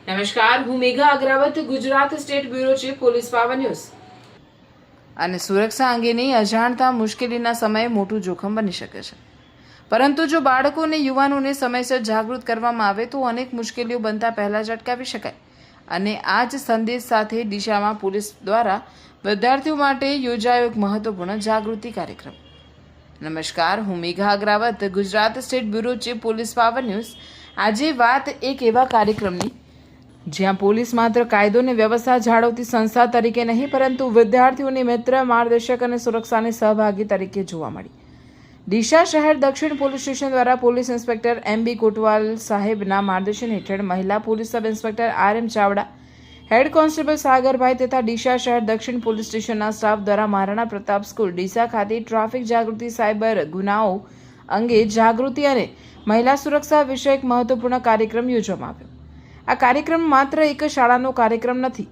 નમસ્કાર, હું Megha Agrawat, Gujarat state bureau chief police power news. અને સુરક્ષા અંગેની અજાણતા મુશ્કેલીના સમયે મોટું જોખમ બની શકે છે, પરંતુ જો બાળકો અને યુવાનોને સમયસર જાગૃત કરવામાં આવે તો અનેક મુશ્કેલીઓ બનતા પહેલા જ અટકાવી શકાય. અને આ જ સંદેશ સાથે દિશામાં પોલીસ દ્વારા વિદ્યાર્થીઓ માટે યોજાયો એક મહત્વપૂર્ણ જાગૃતિ કાર્યક્રમ. નમસ્કાર, હું Megha Agrawat, Gujarat state bureau chief police power news. આજે વાત એક એવા કાર્યક્રમની જ્યાં પોલીસ માત્ર કાયદો અને વ્યવસ્થા જાળવતી સંસ્થા તરીકે નહીં, પરંતુ વિદ્યાર્થીઓની મિત્ર, માર્ગદર્શક અને સુરક્ષાની સહભાગી તરીકે જોવા મળી. ડીસા શહેર દક્ષિણ પોલીસ સ્ટેશન દ્વારા પોલીસ ઇન્સ્પેક્ટર MB કોટવાલ સાહેબના માર્ગદર્શન હેઠળ મહિલા police sub inspector RM Chavda, head constable Sagarbhai તથા ડીસા શહેર દક્ષિણ પોલીસ સ્ટેશનના સ્ટાફ દ્વારા મહારાણા પ્રતાપ સ્કૂલ ડીસા ખાતે ટ્રાફિક જાગૃતિ, સાયબર ગુનાઓ અંગે જાગૃતિ અને મહિલા સુરક્ષા વિષયક મહત્વપૂર્ણ કાર્યક્રમ યોજવામાં આવ્યો. આ કાર્યક્રમ માત્ર એક શાળાનો કાર્યક્રમ નથી.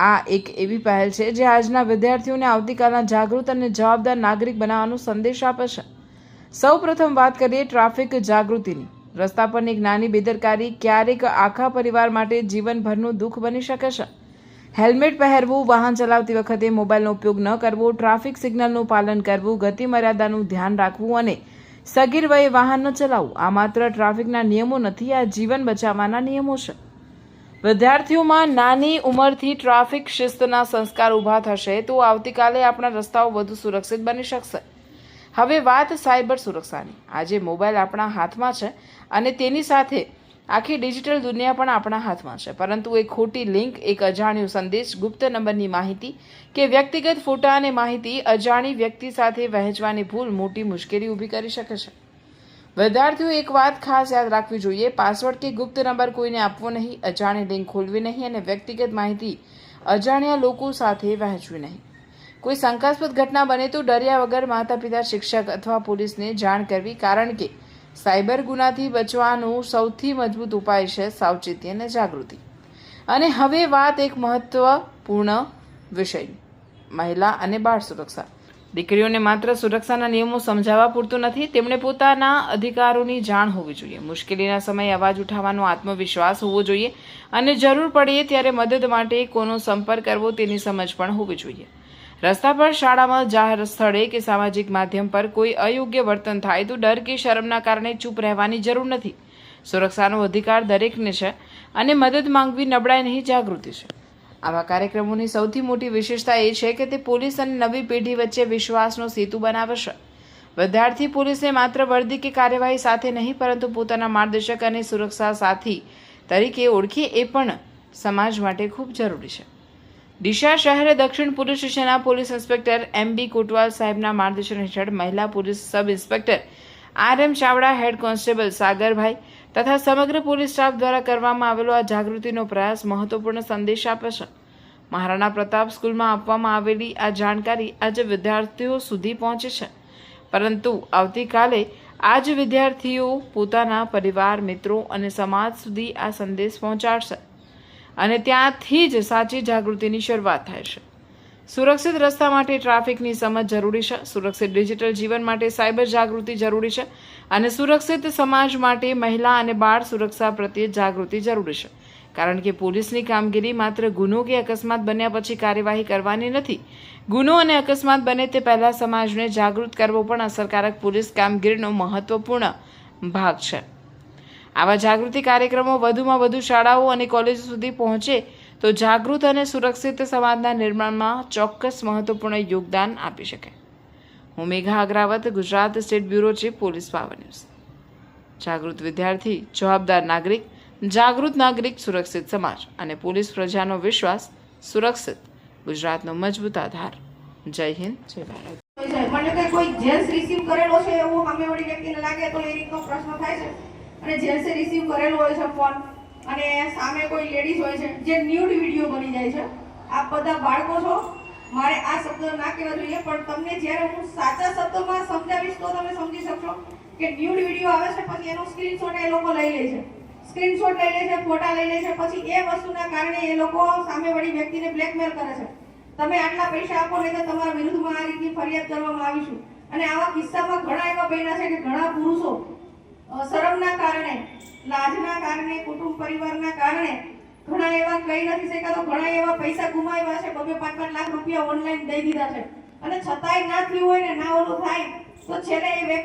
આ એક એવી પહેલ છે જે આજના વિદ્યાર્થીઓને આવતીકાલના જાગૃત અને જવાબદાર નાગરિક બનાવવાનો સંદેશ આપે છે. સૌ પ્રથમ વાત કરીએ ટ્રાફિક જાગૃતિની. રસ્તા પરની એક નાની બેદરકારી ક્યારેક આખા પરિવાર માટે જીવનભરનું દુઃખ બની શકે છે. હેલ્મેટ પહેરવું, વાહન ચલાવતી વખતે મોબાઈલનો ઉપયોગ ન કરવો, ટ્રાફિક સિગ્નલનું પાલન કરવું, ગતિ મર્યાદાનું ધ્યાન રાખવું અને સગીર વયે વાહન ન ચલાવવું આ માત્ર ટ્રાફિકના નિયમો નથી, આ જીવન બચાવવાના નિયમો છે. વિદ્યાર્થીઓમાં નાની ઉંમરથી ટ્રાફિક શિસ્તના સંસ્કાર ઊભા થશે તો આવતીકાલે આપણા રસ્તાઓ વધુ સુરક્ષિત બની શકશે. હવે વાત સાયબર સુરક્ષાની. આજે મોબાઈલ આપણા હાથમાં છે અને તેની સાથે આખી ડિજિટલ દુનિયા પણ આપણા હાથમાં છે, પરંતુ એક ખોટી લિંક, એક અજાણ્યો સંદેશ, ગુપ્ત નંબરની માહિતી કે વ્યક્તિગત ફોટા અને માહિતી અજાણી વ્યક્તિ સાથે વહેંચવાની ભૂલ મોટી મુશ્કેલી ઊભી કરી શકે છે. વિદ્યાર્થીઓ એક વાત ખાસ યાદ રાખવી જોઈએ: પાસવર્ડ કે ગુપ્ત નંબર કોઈને આપવો નહીં, અજાણી લિંક ખોલવી નહીં અને વ્યક્તિગત માહિતી અજાણ્યા લોકો સાથે વહેંચવી નહીં. કોઈ શંકાસ્પદ ઘટના બને તો ડર્યા વગર માતા પિતા, શિક્ષક અથવા પોલીસને જાણ કરવી, કારણ કે સાયબર ગુનાથી બચવાનો સૌથી મજબૂત ઉપાય છે સાવચેતી અને જાગૃતિ. અને હવે વાત એક મહત્વપૂર્ણ વિષયની: મહિલા અને બાળ સુરક્ષા. દીકરીઓને માત્ર સુરક્ષાના નિયમો સમજાવવા પૂરતું નથી, તેમણે પોતાના અધિકારોની જાણ હોવી જોઈએ. મુશ્કેલીના સમયે અવાજ ઉઠાવવાનો આત્મવિશ્વાસ હોવો જોઈએ અને જરૂર પડે ત્યારે મદદ માટે કોનો સંપર્ક કરવો તેની સમજ પણ હોવી જોઈએ. રસ્તા પર, શાળામાં, જાહેર સ્થળે કે સામાજિક માધ્યમ પર કોઈ અયોગ્ય વર્તન થાય તો ડર કે શરમના કારણે ચૂપ રહેવાની જરૂર નથી. સુરક્ષાનો અધિકાર દરેકને છે અને મદદ માંગવી નબળાઈ નહીં, જાગૃતિ છે. આવા કાર્યક્રમોની સૌથી મોટી વિશેષતા એ છે કે તે પોલીસ અને નવી પેઢી વચ્ચે વિશ્વાસનો સેતુ બનાવે છે. વિદ્યાર્થી પોલીસને માત્ર વર્દી કે કાર્યવાહી સાથે નહીં, પરંતુ પોતાના માર્ગદર્શક અને સુરક્ષા સાથી તરીકે ઓળખે એ પણ સમાજ માટે ખૂબ જરૂરી છે. ડીસા શહેર દક્ષિણ પોલીસ સ્ટેશનના પોલીસ ઇન્સ્પેક્ટર MB કોટવાલ સાહેબના માર્ગદર્શન હેઠળ મહિલા police sub inspector RM Chavda, head constable Sagarbhai તથા સમગ્ર પોલીસ સ્ટાફ દ્વારા કરવામાં આવેલો આ જાગૃતિનો પ્રયાસ મહત્વપૂર્ણ સંદેશ આપે છે. મહારાણા પ્રતાપ સ્કૂલમાં આપવામાં આવેલી આ જાણકારી આજે વિદ્યાર્થીઓ સુધી પહોંચે છે, પરંતુ આવતીકાલે આ જ વિદ્યાર્થીઓ પોતાના પરિવાર, મિત્રો અને સમાજ સુધી આ સંદેશ પહોંચાડશે અને ત્યાંથી જ સાચી જાગૃતિની શરૂઆત થાય છે. સુરક્ષિત રસ્તા માટે ટ્રાફિકની સમજ જરૂરી છે, સુરક્ષિત ડિજિટલ જીવન માટે સાયબર જાગૃતિ જરૂરી છે અને સુરક્ષિત સમાજ માટે મહિલા અને બાળ સુરક્ષા પ્રત્યે જાગૃતિ જરૂરી છે. કારણ કે પોલીસની કામગીરી માત્ર ગુનો કે અકસ્માત બન્યા પછી કાર્યવાહી કરવાની નથી. ગુનો અને અકસ્માત બને તે પહેલાં સમાજને જાગૃત કરવો પણ અસરકારક પોલીસ કામગીરીનો મહત્વપૂર્ણ ભાગ છે. આવા જાગૃતિ કાર્યક્રમો વધુમાં વધુ શાળાઓ અને કોલેજો સુધી પહોંચે તો જાગૃત અને સુરક્ષિત સમાજના નિર્માણમાં ચોક્કસ મહત્વપૂર્ણ યોગદાન આપી શકે. હું Megha Agrawat, Gujarat state bureau chief police power news. જાગૃત વિદ્યાર્થી, જવાબદાર નાગરિક, જાગૃત નાગરિક, સુરક્ષિત સમાજ અને પોલીસ પ્રજાનો વિશ્વાસ, સુરક્ષિત ગુજરાતનો મજબૂત આધાર. જય હિન્દ, જય ભારત. મને કોઈ જેન્સ રિસીવ કરેલો છે એવું સામેવાળી વ્યક્તિને લાગે તો એ રીતનો પ્રશ્ન થાય છે. અને જેન્સે રિસીવ કરેલો હોય છે ફોન અને સામે કોઈ લેડીઝ હોય છે જે ન્યૂડ વિડીયો બની જાય છે. આપ બધા બાળકો છો, મારે આ શબ્દ ના કહેવા જોઈએ, પણ તમને જ્યારે હું સાચા શબ્દોમાં સમજાવીશ તો તમે સમજી શકશો કે ન્યૂડ વિડીયો આવે છે, પછી એનો સ્ક્રીનશોટ એ લોકો લઈ લે છે, સ્ક્રીનશોટ લઈ લે છે, ફોટા લઈ લે છે, પછી એ વસ્તુના કારણે એ લોકો સામેવાળી વ્યક્તિને બ્લેકમેલ કરે છે. તમે આટલા પૈસા આપો નહીં તો તમારા વિરુદ્ધમાં આ રીતની ફરિયાદ કરવામાં આવીશું. અને આવા કિસ્સામાં ઘણા એવા બન્યા છે કે ઘણા પુરુષો શરમના કારણે, લાજના કારણે, કુટુંબ પરિવારના કારણે ઘણા એવા કહી નથી શક્યા તો ઘણા એવા પૈસા ગુમાવ્યા છે, 2-5 લાખ રૂપિયા ઓનલાઈન દઈ દીધા છે, અને છતાંય ના થયું હોય ને ના ઓલું થાય તો છેલ્લે એ વ્યક્તિ